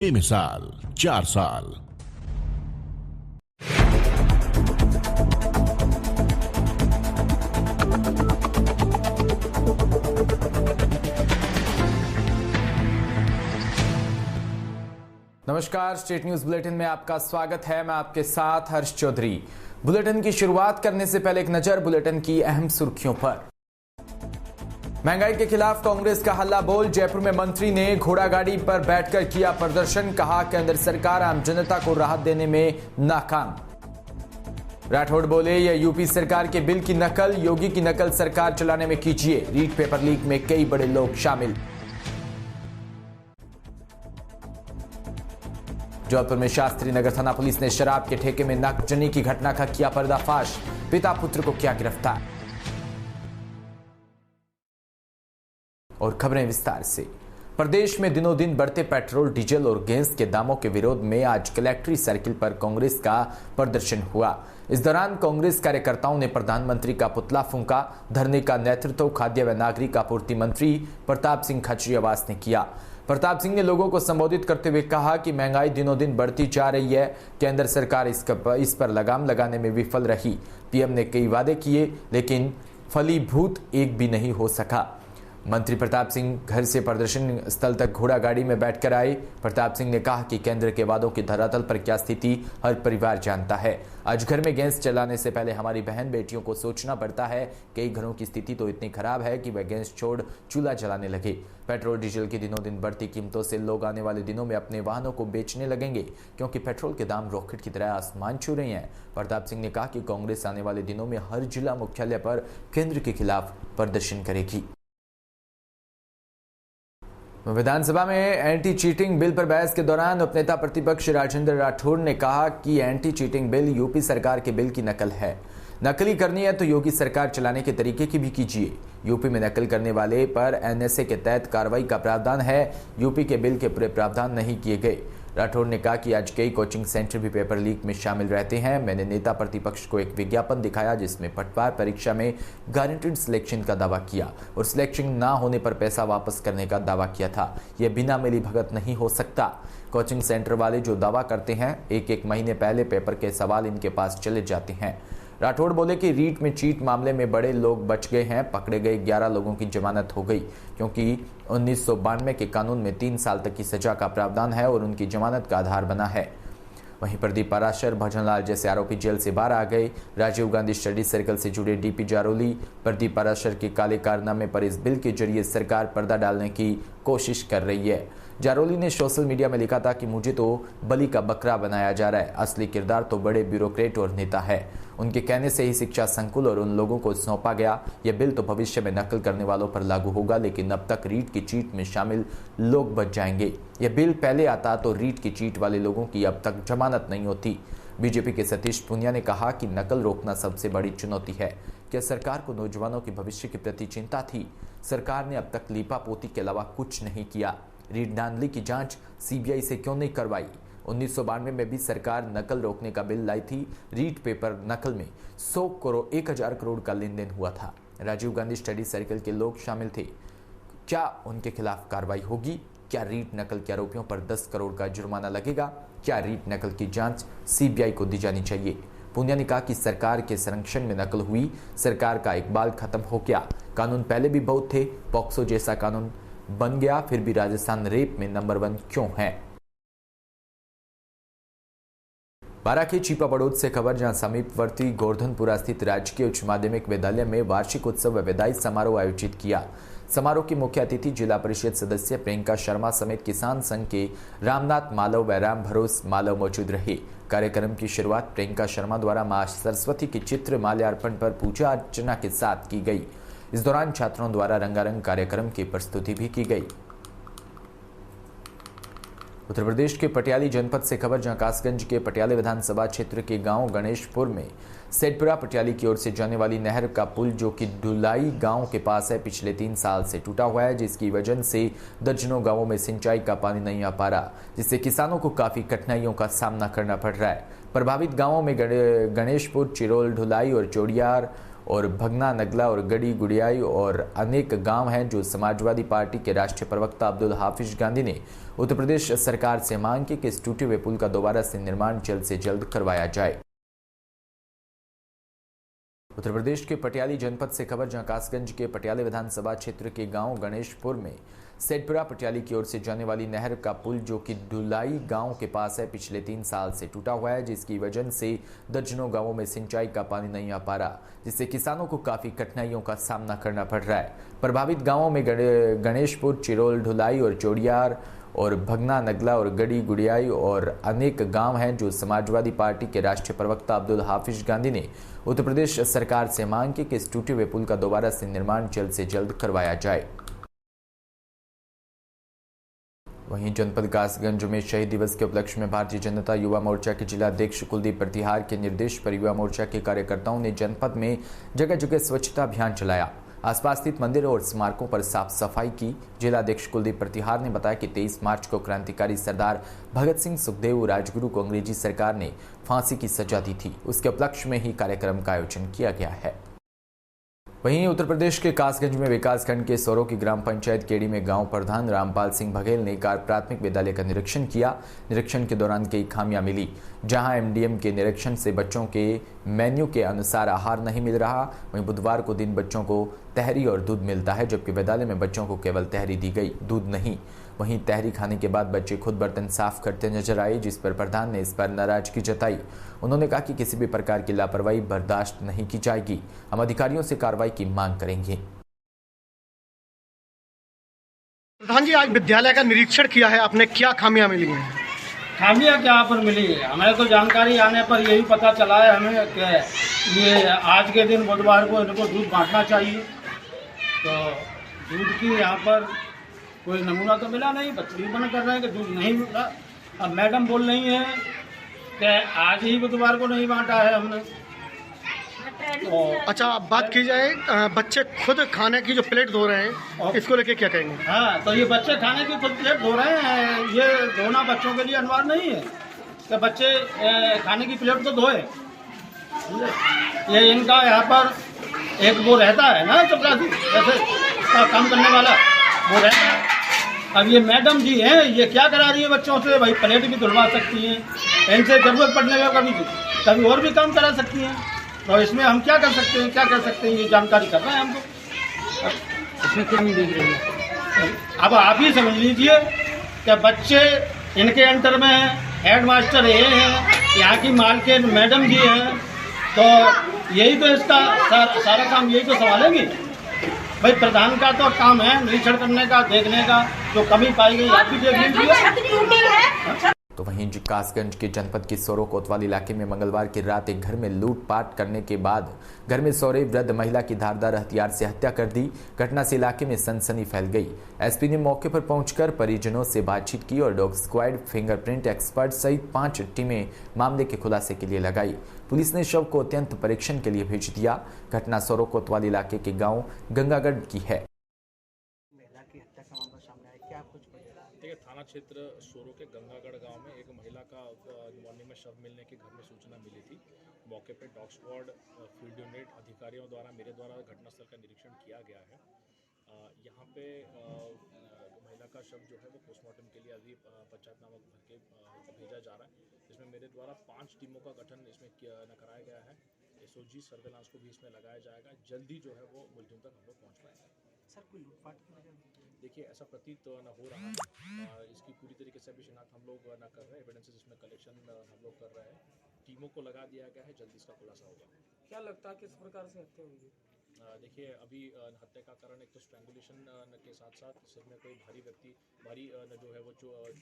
मिसाल 4 साल। नमस्कार, स्टेट न्यूज बुलेटिन में आपका स्वागत है। मैं आपके साथ हर्ष चौधरी। बुलेटिन की शुरुआत करने से पहले एक नजर बुलेटिन की अहम सुर्खियों पर। महंगाई के खिलाफ कांग्रेस का हल्ला बोल। जयपुर में मंत्री ने घोड़ागाड़ी पर बैठकर किया प्रदर्शन। कहा केंद्र सरकार आम जनता को राहत देने में नाकाम। राठौड़ बोले, यह यूपी सरकार के बिल की नकल, योगी की नकल सरकार चलाने में कीजिए। रीट पेपर लीक में कई बड़े लोग शामिल। जौनपुर में शास्त्री नगर थाना पुलिस ने शराब के ठेके में नाकजनी की घटना का किया पर्दाफाश। पिता पुत्र को किया गिरफ्तार। और खबरें विस्तार से। प्रदेश में दिनों दिन बढ़ते पेट्रोल, डीजल और गैस के दामों के विरोध में आज कलेक्ट्री सर्किल पर कांग्रेस का प्रदर्शन हुआ। इस दौरान कांग्रेस कार्यकर्ताओं ने प्रधानमंत्री का पुतला फूंका। धरने का नेतृत्व खाद्य व नागरिक आपूर्ति मंत्री प्रताप सिंह खाचरियावास ने किया। प्रताप सिंह ने लोगों को संबोधित करते हुए कहा कि महंगाई दिनों दिन बढ़ती जा रही है। केंद्र सरकार इस पर लगाम लगाने में विफल रही। पीएम ने कई वादे किए लेकिन फलीभूत एक भी नहीं हो सका। मंत्री प्रताप सिंह घर से प्रदर्शन स्थल तक घोड़ा गाड़ी में बैठकर आए। प्रताप सिंह ने कहा कि केंद्र के वादों की धरातल पर क्या स्थिति हर परिवार जानता है। आज घर में गैस चलाने से पहले हमारी बहन बेटियों को सोचना पड़ता है। कई घरों की स्थिति तो इतनी खराब है कि वह गैस छोड़ चूल्हा जलाने लगे। पेट्रोल डीजल की दिनों दिन बढ़ती कीमतों से लोग आने वाले दिनों में अपने वाहनों को बेचने लगेंगे, क्योंकि पेट्रोल के दाम रॉकेट की तरह आसमान छू रहे हैं। प्रताप सिंह ने कहा कि कांग्रेस आने वाले दिनों में हर जिला मुख्यालय पर केंद्र के खिलाफ प्रदर्शन करेगी। विधानसभा में एंटी चीटिंग बिल पर बहस के दौरान उपनेता प्रतिपक्ष राजेंद्र राठौड़ ने कहा कि एंटी चीटिंग बिल यूपी सरकार के बिल की नकल है। नकली करनी है तो योगी सरकार चलाने के तरीके की भी कीजिए। यूपी में नकल करने वाले पर एनएसए के तहत कार्रवाई का प्रावधान है। यूपी के बिल के पूरे प्रावधान नहीं किए गए। राठौड़ ने कहा कि आज कई कोचिंग सेंटर भी पेपर लीक में शामिल रहते हैं। मैंने नेता प्रतिपक्ष को एक विज्ञापन दिखाया जिसमें पटवार परीक्षा में गारंटीड सिलेक्शन का दावा किया और सिलेक्शन ना होने पर पैसा वापस करने का दावा किया था। यह बिना मिली भगत नहीं हो सकता। कोचिंग सेंटर वाले जो दावा करते हैं, एक महीने पहले पेपर के सवाल इनके पास चले जाते हैं। राठौड़ बोले कि रीट में चीट मामले में बड़े लोग बच गए हैं। पकड़े गए 11 लोगों की जमानत हो गई, क्योंकि 1992 के कानून में 3 साल तक की सजा का प्रावधान है और उनकी जमानत का आधार बना है। वहीं प्रदीप पाराशर, भजनलाल जैसे आरोपी जेल से बाहर आ गए। राजीव गांधी स्टडी सर्कल से जुड़े डीपी जारोली, प्रदीप पाराशर के काले कारनामे पर इस बिल के जरिए सरकार पर्दा डालने की कोशिश कर रही है। जारोली ने सोशल मीडिया में लिखा था कि मुझे तो बलि का बकरा बनाया जा रहा है, असली किरदार तो बड़े ब्यूरोक्रेट और नेता है। उनके कहने से ही शिक्षा संकुल और उन लोगों को सौंपा गया। यह बिल तो भविष्य में नकल करने वालों पर लागू होगा, लेकिन अब तक रीट की चीट में शामिल लोग बच जाएंगे। यह बिल पहले आता तो रीट की चीट वाले लोगों की अब तक जमानत नहीं होती। बीजेपी के सतीश पूनिया ने कहा कि नकल रोकना सबसे बड़ी चुनौती है। क्या सरकार को नौजवानों के भविष्य के प्रति चिंता थी? सरकार ने अब तक लीपापोती के अलावा कुछ नहीं किया। रीट धांधली की जांच सीबीआई से क्यों नहीं करवाई? 1992 में भी सरकार नकल रोकने का बिल लाई थी। रीट पेपर नकल में 1,000 करोड़ का लेन देन हुआ था। राजीव गांधी स्टडी सर्कल के लोग शामिल थे। क्या उनके खिलाफ कार्रवाई होगी? क्या रीट नकल के आरोपियों पर 10 करोड़ का जुर्माना लगेगा? क्या रीट नकल की जांच सीबीआई को दी जानी चाहिए? पूनिया ने कहा कि सरकार के संरक्षण में नकल हुई, सरकार का इकबाल खत्म हो गया। कानून पहले भी बहुत थे, पॉक्सो जैसा कानून बन गया, फिर भी राजस्थान रेप में नंबर 1 क्यों है? बारां के चीपा बड़ौद से खबर, जहां समीपवर्ती गोवर्धनपुरा स्थित राजकीय उच्च माध्यमिक विद्यालय में वार्षिक उत्सव व विदाई समारोह आयोजित किया। समारोह की मुख्य अतिथि जिला परिषद सदस्य प्रियंका शर्मा समेत किसान संघ के रामनाथ मालव व राम भरोस मालव मौजूद रहे। कार्यक्रम की शुरुआत प्रियंका शर्मा द्वारा मां सरस्वती के चित्र माल्यार्पण पर पूजा अर्चना के साथ की गई। इस दौरान छात्रों द्वारा रंगारंग कार्यक्रम की प्रस्तुति भी की गई। उत्तर प्रदेश के पटियाली जनपद से खबर, जहां कासगंज के पटियाली विधानसभा क्षेत्र के गांव गणेशपुर में सेठपुरा पटियाली की ओर से जाने वाली नहर का पुल, जो कि ढुलाई गांव के पास है, पिछले 3 साल से टूटा हुआ है, जिसकी वजह से दर्जनों गांवों में सिंचाई का पानी नहीं आ पा रहा, जिससे किसानों को काफी कठिनाइयों का सामना करना पड़ रहा है। प्रभावित गांवों में गणेशपुर, चिरोल, ढुलाई और चोड़ियार और भगना, नगला और गड़ी गुड़ियाई और अनेक गांव हैं जो समाजवादी पार्टी के राष्ट्रीय प्रवक्ता अब्दुल हाफिज गांधी ने उत्तर प्रदेश सरकार से मांग की कि इस टूटे हुए पुल का दोबारा से निर्माण जल्द से जल्द करवाया जाए। उत्तर प्रदेश के पटियाली जनपद से खबर, जहां कासगंज के पटियाली विधानसभा क्षेत्र के गांव गणेशपुर में सेठपुरा पटियाली की ओर से जाने वाली नहर का पुल जो कि ढुलाई गांव के पास है, पिछले 3 साल से टूटा हुआ है, जिसकी वजह से दर्जनों गांवों में सिंचाई का पानी नहीं आ पा रहा, जिससे किसानों को काफी कठिनाइयों का सामना करना पड़ रहा है। प्रभावित गांवों में गणेशपुर, चिरोल, ढुलाई और चोड़ियार और भगना, नगला और गड़ी गुड़ियाई और अनेक गांव हैं जो समाजवादी पार्टी के राष्ट्रीय प्रवक्ता अब्दुल हाफिज गांधी ने उत्तर प्रदेश सरकार से मांग की कि इस टूटे हुए पुल का दोबारा से निर्माण जल्द से जल्द करवाया जाए। वहीं जनपद कासगंज में शहीद दिवस के उपलक्ष्य में भारतीय जनता युवा मोर्चा के जिला अध्यक्ष कुलदीप प्रतिहार के निर्देश पर युवा मोर्चा के कार्यकर्ताओं ने जनपद में जगह जगह स्वच्छता अभियान चलाया। आसपास स्थित मंदिरों और स्मारकों पर साफ सफाई की। जिला अध्यक्ष कुलदीप प्रतिहार ने बताया कि 23 मार्च को क्रांतिकारी सरदार भगत सिंह सुखदेव राजगुरु को अंग्रेजी सरकार ने फांसी की सजा दी थी, उसके उपलक्ष्य में ही कार्यक्रम का आयोजन किया गया है। वहीं उत्तर प्रदेश के कासगंज में विकासखंड के सोरो की ग्राम पंचायत केड़ी में गांव प्रधान रामपाल सिंह बघेल ने प्राथमिक विद्यालय का निरीक्षण किया। निरीक्षण के दौरान कई खामियां मिली, जहां एमडीएम के निरीक्षण से बच्चों के मेन्यू के अनुसार आहार नहीं मिल रहा। वहीं बुधवार को दिन बच्चों को तहरी और दूध मिलता है, जबकि विद्यालय में बच्चों को केवल तहरी दी गई, दूध नहीं। वहीं तहरी खाने के बाद बच्चे खुद बर्तन साफ करते नजर आए, जिस पर प्रधान ने इस पर नाराजगी जताई। उन्होंने कहा कि किसी भी प्रकार की लापरवाही बर्दाश्त नहीं की जाएगी, हम अधिकारियों से कार्रवाई की मांग करेंगे। प्रधान जी, आज विद्यालय का निरीक्षण किया है आपने, क्या खामियां मिली हैं? खामियां क्या पर मिली है, हमें तो जानकारी आने पर यही पता चला है हमें कि ये आज के दिन बुधवार को इनको दूध बांटना चाहिए, तो दूध की यहाँ पर कोई नमूना तो मिला नहीं। बच्चे भी मना कर रहे हैं कि दूध नहीं मिला। अब मैडम बोल रही हैं कि आज ही बुधवार को नहीं बांटा है हमने। तो अच्छा, अब बात की जाए बच्चे खुद खाने की जो प्लेट धो रहे हैं, इसको लेके क्या कहेंगे? हाँ, तो ये बच्चे खाने की खुद प्लेट धो रहे हैं, ये धोना बच्चों के लिए अनिवार्य नहीं है कि बच्चे खाने की प्लेट तो धोए। ये इनका यहाँ पर एक वो रहता है ना, चपरासी जैसे काम करने वाला, वो रहता है। अब ये मैडम जी हैं, ये क्या करा रही है बच्चों से? भाई प्लेट भी धुलवा सकती हैं, इनसे जरूरत पड़ने में कभी और भी काम करा सकती हैं। तो इसमें हम क्या कर सकते हैं, क्या कर सकते हैं, ये जानकारी कर रहे हैं हमको। इसमें क्या नहीं देख रही है? अब आप ही समझ लीजिए कि बच्चे इनके अंडर में हैं, हेड मास्टर ये हैं, यहाँ की मालकिन मैडम जी हैं, तो यही तो इसका सारा काम यही तो संभालेंगे। भाई प्रधान का तो काम है निरीक्षण करने का, देखने का, जो कमी पाई गई आप भी देख लीजिए। तो वहीं कासगंज के जनपद के सोरो कोतवाल इलाके में मंगलवार की रात एक घर में लूटपाट करने के बाद घर में सो रही वृद्ध महिला की धारदार हथियार से हत्या कर दी। घटना से इलाके में सनसनी फैल गई। एसपी ने मौके पर पहुंचकर परिजनों से बातचीत की और डॉग स्क्वाड, फिंगरप्रिंट एक्सपर्ट सहित 5 टीमें मामले के खुलासे के लिए लगाई। पुलिस ने शव को अत्यंत परीक्षण के लिए भेज दिया। घटना सोरो कोतवाल इलाके के गाँव गंगागढ़ की है। देखिए, थाना क्षेत्र सोरो के गंगागढ़ गांव में एक महिला का मॉर्निंग में शव मिलने की घर में सूचना मिली थी। मौके पर डॉग स्क्वाड, फील्ड यूनिट अधिकारियों द्वारा मेरे द्वारा घटनास्थल का निरीक्षण किया गया है। यहाँ पे महिला का शव जो है वो पोस्टमार्टम के लिए अभी पंचायतनामा भर के भेजा जा रहा है, जिसमें मेरे द्वारा 5 टीमों का गठन इसमें कराया गया है। एसओजी सर्वेलांस को भी इसमें लगाया जाएगा। जल्दी जो है वो मुलजिम तक हम लोग पहुँच पाएंगे। सर, कोई लूटपाट की वजह? देखिए, ऐसा प्रतीत न हो रहा है। इसकी पूरी तरीके से अभी शिनाख्त हम लोग न कर रहे हैं। एविडेंसेस इसमें कलेक्शन हम लोग कर रहे हैं। टीमों को लगा दिया गया है, जल्दी इसका खुलासा होगा। क्या लगता है किस प्रकार से हत्या हुई? देखिए, अभी हत्या का कारण एक तो स्ट्रैंगुलेशन के साथ साथ सिर में कोई भारी जो है वो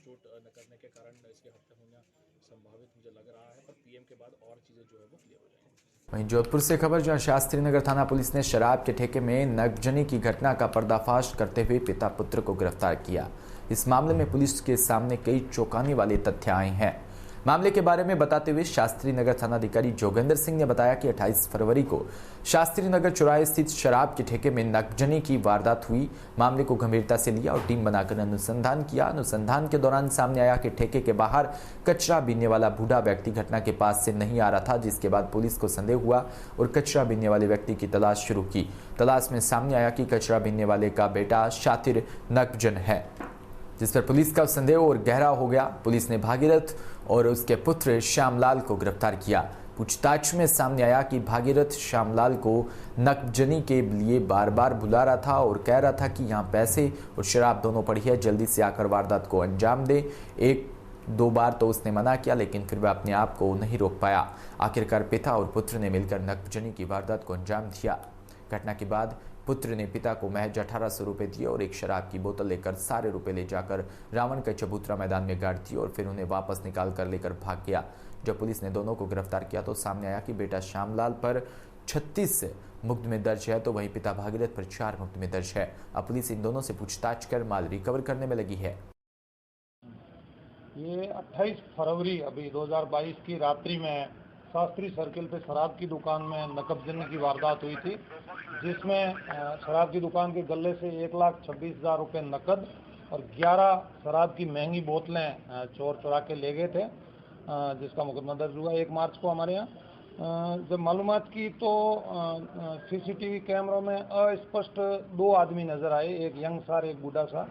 चोट न करने के कारण इसकी हत्या होना संभावित मुझे लग रहा है, पर पीएम के बाद और चीज़ें जो है वो क्लियर हो जाएंगी। वहीं जोधपुर से खबर, जहां शास्त्री नगर थाना पुलिस ने शराब के ठेके में नकजनी की घटना का पर्दाफाश करते हुए पिता पुत्र को गिरफ्तार किया। इस मामले में पुलिस के सामने कई चौंकाने वाले तथ्य आए हैं। मामले के बारे में बताते हुए शास्त्री नगर थानाधिकारी जोगेंद्र सिंह ने बताया कि 28 फरवरी को शास्त्री नगर चौराहे स्थित शराब के ठेके में नकजनी की वारदात हुई। मामले को गंभीरता से लिया और टीम बनाकर अनुसंधान किया। अनुसंधान के दौरान सामने आया कि ठेके के बाहर कचरा बीनने वाला बूढ़ा व्यक्ति घटना के पास से नहीं आ रहा था, जिसके बाद पुलिस को संदेह हुआ और कचरा बीनने वाले व्यक्ति की तलाश शुरू की। तलाश में सामने आया कि कचरा बीनने वाले का बेटा शातिर नकजन है, जिस पर पुलिस का संदेह और गहरा हो गया। पुलिस ने भागीरथ और उसके पुत्र श्यामलाल को गिरफ्तार किया। पूछताछ में सामने आया कि भागीरथ श्यामलाल को नकजनी के लिए बार बार बुला रहा था और कह रहा था कि यहाँ पैसे और शराब दोनों पड़ी है, जल्दी से आकर वारदात को अंजाम दे। 1-2 बार तो उसने मना किया, लेकिन फिर वह अपने आप को नहीं रोक पाया। आखिरकार पिता और पुत्र ने मिलकर नकजनी की वारदात को अंजाम दिया। घटना के बाद पुत्र ने पिता को महज 1800 रुपये दिए और एक शराब की बोतल लेकर सारे रुपए ले जाकर रावण के चबूतरा मैदान में गाड़ दिए और फिर उन्हें वापस निकाल कर लेकर भाग गया। जब पुलिस ने दोनों को गिरफ्तार किया तो सामने आया कि बेटा श्यामलाल पर 36 मुकदमे दर्ज है, तो वहीं पिता भागीरथ पर 4 मुकदमे दर्ज है। अब पुलिस इन दोनों से पूछताछ कर माल रिकवर करने में लगी है। ये 28 फरवरी अभी 2022 की रात्रि में शास्त्री सर्किल पे शराब की दुकान में नकबजनी की वारदात हुई थी, जिसमें शराब की दुकान के गले से 1,26,000 रुपये नकद और 11 शराब की महंगी बोतलें चोर चुरा के ले गए थे, जिसका मुकदमा दर्ज हुआ 1 मार्च को हमारे यहाँ। जब मालूमात की तो सीसीटीवी कैमरों में अस्पष्ट 2 आदमी नज़र आए, एक यंग सार एक बूढ़ा सा।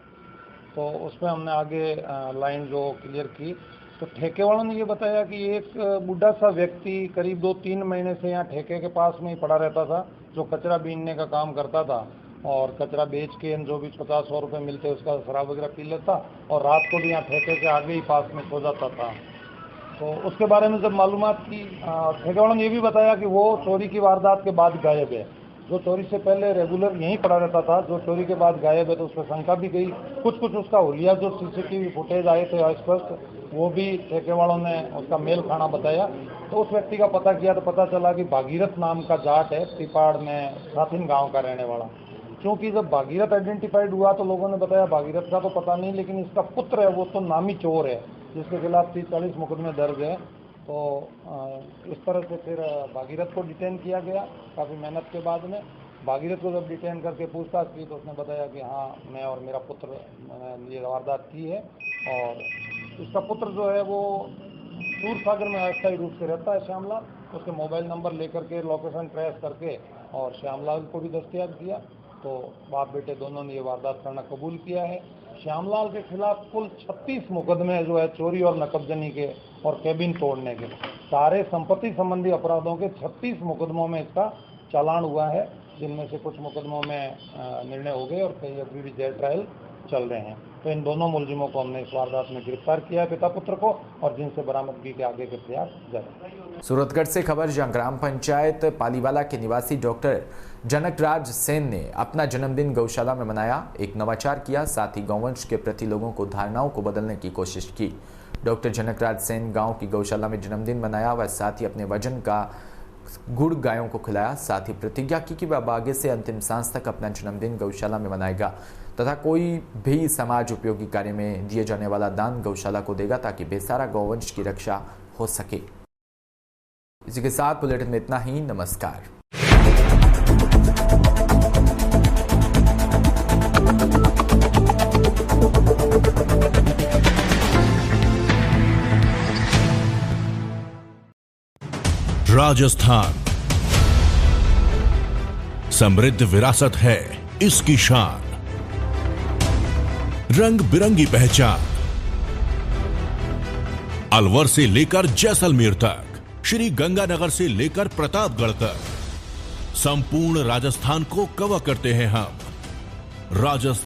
तो उसमें हमने आगे लाइन जो क्लियर की तो ठेके वालों ने ये बताया कि एक बूढ़ा सा व्यक्ति करीब 2-3 महीने से यहाँ ठेके के पास में ही पड़ा रहता था, जो कचरा बीनने का काम करता था और कचरा बेच के जो भी 50-100 रुपये मिलते उसका शराब वगैरह पी लेता और रात को भी यहाँ ठेके के आगे ही पास में सो जाता था। तो उसके बारे में जब मालूमात की, ठेके वालों ने ये भी बताया कि वो चोरी की वारदात के बाद गायब है। जो चोरी से पहले रेगुलर यहीं पड़ा रहता था, जो चोरी के बाद गायब है, तो उस पर शंका भी गई। कुछ उसका हुलिया जो सीसीटीवी फुटेज आए थे अस्पष्ट, वो भी ठेके वालों ने उसका मेल खाना बताया। तो उस व्यक्ति का पता किया तो पता चला कि भागीरथ नाम का जाट है, तिपाड़ में साथिन गांव का रहने वाला। क्योंकि जब भागीरथ आइडेंटिफाइड हुआ तो लोगों ने बताया भागीरथ का तो पता नहीं, लेकिन इसका पुत्र है वो तो नामी चोर है, जिसके खिलाफ 30-40 मुकदमे दर्ज है। तो इस तरह से फिर भागीरथ को डिटेन किया गया काफ़ी मेहनत के बाद में। भागीरथ को जब डिटेन करके पूछताछ की तो उसने बताया कि हाँ, मैं और मेरा पुत्र ये वारदात की है और इसका पुत्र जो है वो सूरसागर में अस्थायी रूप से रहता है, श्यामलाल। उसके मोबाइल नंबर लेकर के लोकेशन ट्रेस करके और श्यामलाल को भी दस्तयाब किया। तो बाप बेटे दोनों ने ये वारदात करना कबूल किया है। श्यामलाल के खिलाफ कुल 36 मुकदमे जो है चोरी और नकबजनी के और केबिन तोड़ने के, सारे संपत्ति संबंधी अपराधों के 36 मुकदमों में इसका चालान हुआ है, जिनमें से कुछ मुकदमों में निर्णय हो गए और कई अभी भी जेल ट्रायल चल रहे हैं। तो इन दोनों मुलजिमों को हमने इस वारदात में गिरफ्तार किया है, पिता पुत्र को, और जिनसे बरामदगी के आगे के प्रयास जारी। सूरतगढ़ से खबर, जहां ग्राम पंचायत पालीवाला के निवासी डॉक्टर जनकराज सेन ने अपना जन्मदिन गौशाला में मनाया, एक नवाचार किया, साथ ही गौवंश के प्रति लोगों को धारणाओं को बदलने की कोशिश की। डॉक्टर जनकराज सेन गांव की गौशाला में जन्मदिन मनाया व साथ ही अपने वजन का गुड़ गायों को खिलाया। साथ ही प्रतिज्ञा की कि वह आगे से अंतिम सांस तक अपना जन्मदिन गौशाला में मनाएगा तथा कोई भी समाज उपयोगी कार्य में दिए जाने वाला दान गौशाला को देगा, ताकि बेसहारा गौवंश की रक्षा हो सके। इसी के साथ बुलेटिन में इतना ही। नमस्कार। राजस्थान समृद्ध विरासत है इसकी शान, रंग बिरंगी पहचान। अलवर से लेकर जैसलमेर तक, श्री गंगानगर से लेकर प्रतापगढ़ तक, संपूर्ण राजस्थान को कवर करते हैं हम। राजस्थान